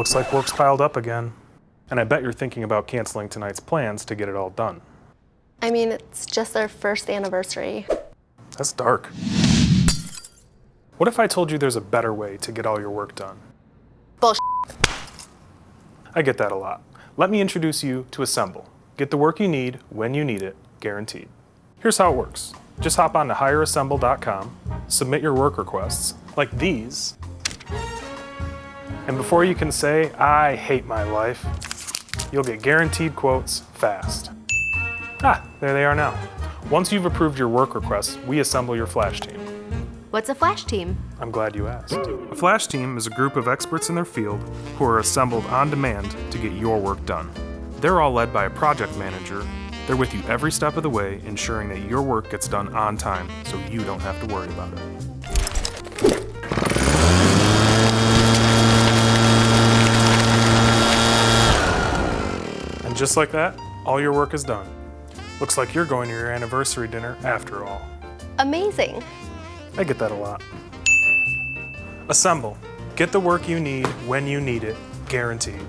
Looks like work's piled up again. And I bet you're thinking about canceling tonight's plans to get it all done. I mean, it's just our first anniversary. That's dark. What if I told you there's a better way to get all your work done? Bullshit. I get that a lot. Let me introduce you to Assemble. Get the work you need when you need it, guaranteed. Here's how it works. Just hop on to hireassemble.com, submit your work requests, like these, and before you can say, I hate my life, you'll get guaranteed quotes fast. There they are now. Once you've approved your work requests, we assemble your Flash team. What's a Flash team? I'm glad you asked. A Flash team is a group of experts in their field who are assembled on demand to get your work done. They're all led by a project manager. They're with you every step of the way, ensuring that your work gets done on time so you don't have to worry about it. And just like that, all your work is done. Looks like you're going to your anniversary dinner after all. Amazing. I get that a lot. Assemble. Get the work you need when you need it, guaranteed.